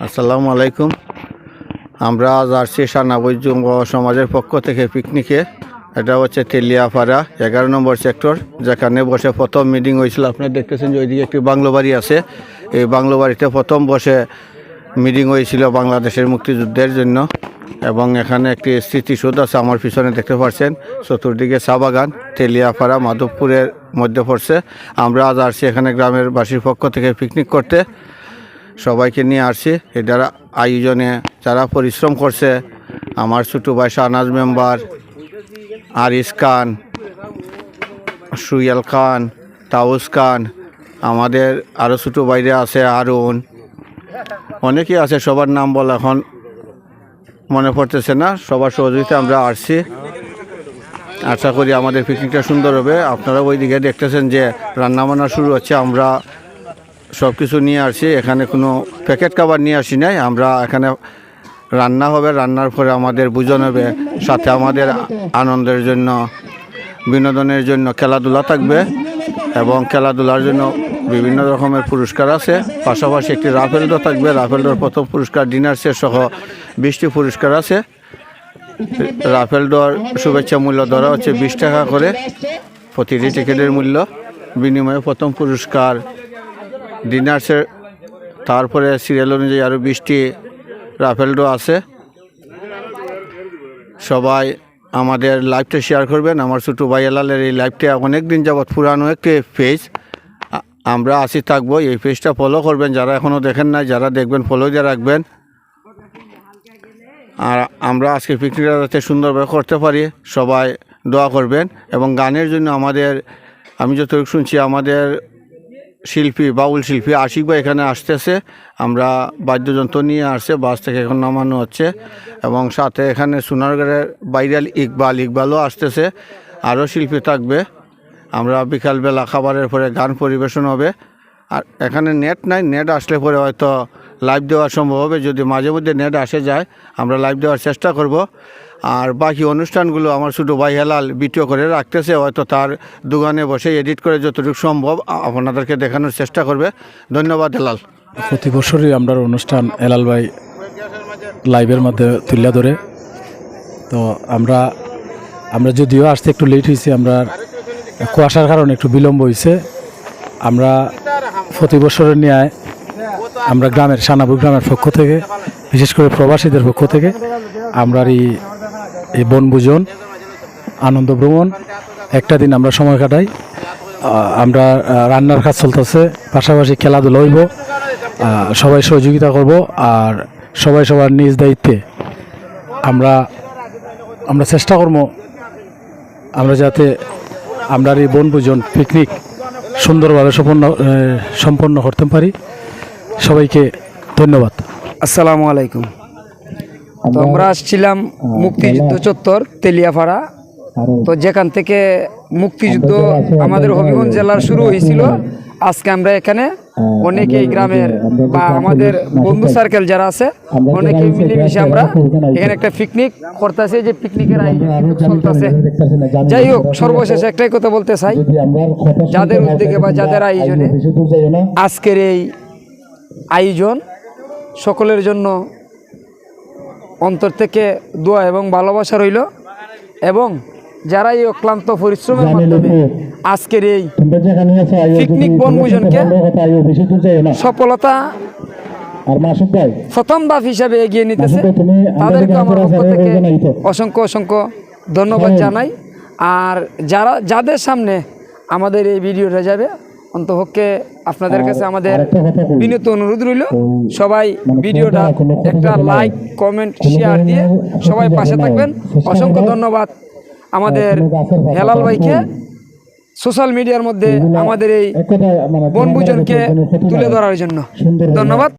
আসসালামু আলাইকুম। আমরা আজ আসছি সানাবুজ যুব সমাজের পক্ষ থেকে পিকনিকে। এটা হচ্ছে তেলিয়াপাড়া 11 নম্বর সেক্টর, যেখানে বসে প্রথম মিটিং হয়েছিল। আপনারা দেখতেছেন যে ওইদিকে একটি বাংলো বাড়ি আছে। এই বাংলো বাড়িতে প্রথম বসে মিটিং হয়েছিল বাংলাদেশের মুক্তিযুদ্ধের জন্য, এবং এখানে একটি স্মৃতিসৌধ আছে আমার পিছনে দেখতে পাচ্ছেন। চতুর্দিকে চা বাগান। তেলিয়াপাড়া মাধবপুরের মধ্যে পড়ছে। আমরা আজ আসছি এখানে গ্রামের বাসীর পক্ষ থেকে পিকনিক করতে। সবাইকে নিয়ে আসছি। এটার আয়োজনে যারা পরিশ্রম করছে, আমার ছোটো ভাই শাহনাজ মেম্বার, আরিস খান, সুয়েল খান, তাউস খান, আমাদের আরও ছোটো ভাইরা আছে, আরুন, অনেকেই আছে। সবার নাম বলা এখন মনে পড়তেছে না। সবার সহযোগিতা আমরা আসছি। আশা করি আমাদের পিকনিকটা সুন্দর হবে। আপনারা ওইদিকে দেখতেছেন যে রান্নাবান্না শুরু হচ্ছে। আমরা সব কিছু নিয়ে আসছি। এখানে কোনো প্যাকেট খাবার নিয়ে আসি নাই। আমরা এখানে রান্না হবে, রান্নার পরে আমাদের ভোজন হবে, সাথে আমাদের আনন্দের জন্য, বিনোদনের জন্য খেলাধুলা থাকবে, এবং খেলাধুলার জন্য বিভিন্ন রকমের পুরস্কার আছে। পাশাপাশি একটি রাফেল ড্র থাকবে। রাফেল ড্রর প্রথম পুরস্কার ডিনার সেট সহ 20টি পুরস্কার আছে। রাফেল ড্রর শুভেচ্ছা মূল্য ধরা হচ্ছে 20 টাকা করে প্রতিটি টিকিটের মূল্য। বিনিময়ে প্রথম পুরস্কার ডিনার সেট, তারপরে সিরিয়াল অনুযায়ী আরও 20টি রাফেল ড্র আছে। সবাই আমাদের লাইভটা শেয়ার করবেন। আমার ছোটো ভাই এলালের এই লাইভটা অনেক দিন যাবৎ পুরানো একটি পেজ, আমরা আসি থাকবো। এই পেজটা ফলো করবেন যারা এখনও দেখেন না, যারা দেখবেন ফলো দিয়ে রাখবেন। আর আমরা আজকে পিকনিকটা যাতে সুন্দরভাবে করতে পারি, সবাই দোয়া করবেন। এবং গানের জন্য আমাদের, আমি যতটুকু শুনছি, আমাদের শিল্পী, বাউল শিল্পী আশিক ভাই এখানে আসতেছে। আমরা বাদ্যযন্ত্র নিয়ে আসছে, বাস থেকে এখন নামানো হচ্ছে। এবং সাথে এখানে সোনারগাঁয়ের ভাইরাল ইকবালও আসতেছে। আরও শিল্পী থাকবে। আমরা বিকালবেলা খাবারের পরে গান পরিবেশন হবে। আর এখানে নেট নাই, নেট আসলে পরে হয়তো লাইভ দেওয়া সম্ভব হবে। যদি মাঝে মধ্যে নেট আসে যায়, আমরা লাইভ দেওয়ার চেষ্টা করব। আর বাকি অনুষ্ঠানগুলো আমার ছোটো ভাই হেলাল ভিডিও করে রাখতেছে, হয়তো তার দোকানে বসে এডিট করে যতটুকু সম্ভব আপনাদেরকে দেখানোর চেষ্টা করবে। ধন্যবাদ হেলাল। প্রতি বছরই আমরা অনুষ্ঠান হেলাল ভাই লাইভের মধ্যে তুলে ধরে। তো আমরা যদিও আসতে একটু লেট হয়েছে, আমরা কুয়াশার কারণে একটু বিলম্ব হয়েছে। আমরা প্রতি বছরের ন্যায় আমরা গ্রামের, সানাবুজ গ্রামের পক্ষ থেকে, বিশেষ করে প্রবাসীদের পক্ষ থেকে, আমরা এই বনভোজন, আনন্দ ভ্রমণ একটা দিন আমরা সময় কাটাই। আমরা রান্নার কাজ চলতেছে, পাশাপাশি খেলাধুলা হইব, সবাই সহযোগিতা করব। আর সবাই সবার নিজ দায়িত্বে আমরা চেষ্টা করব আমরা যাতে আমরা এই বনভোজন পিকনিক সুন্দরভাবে সম্পন্ন করতে পারি। সবাইকে ধন্যবাদ। আসসালামু আলাইকুম। তো আমরা আসছিলাম মুক্তিযুদ্ধ চত্বর তেলিয়াপাড়া। তো যেখান থেকে মুক্তিযুদ্ধ আমাদের হবিগঞ্জ জেলার শুরু হয়েছিল, আজকে আমরা এখানে অনেকেই গ্রামের বা আমাদের বন্ধু সার্কেল যারা আছে অনেকেই মিলেমিশে আমরা এখানে একটা পিকনিক করতেছে, যে পিকনিকের চলতেছে। যাই হোক, সর্বশেষে একটাই কথা বলতে চাই, যাদের উদ্যোগে বা যাদের আয়োজনে আজকের এই আয়োজন, সকলের জন্য অন্তর থেকে দোয়া এবং ভালোবাসা রইল। এবং যারা এই অক্লান্ত পরিশ্রমের মাধ্যমে আজকের এই পিকনিক বনভোজনকে সফলতা প্রথম ধাপ হিসাবে এগিয়ে নিতেছে, তাদেরকে আমার পক্ষ থেকে অসংখ্য ধন্যবাদ জানাই। আর যাদের সামনে আমাদের এই ভিডিওটা যাবে, অন্তপক্ষে আপনাদের কাছে আমাদের বিনীত অনুরোধ রইল, সবাই ভিডিওটা একটা লাইক, কমেন্ট, শেয়ার দিয়ে সবাই পাশে থাকবেন। অসংখ্য ধন্যবাদ আমাদের হেলাল ভাইকে সোশ্যাল মিডিয়ার মধ্যে আমাদের এই বনভোজনকে তুলে ধরার জন্য। ধন্যবাদ।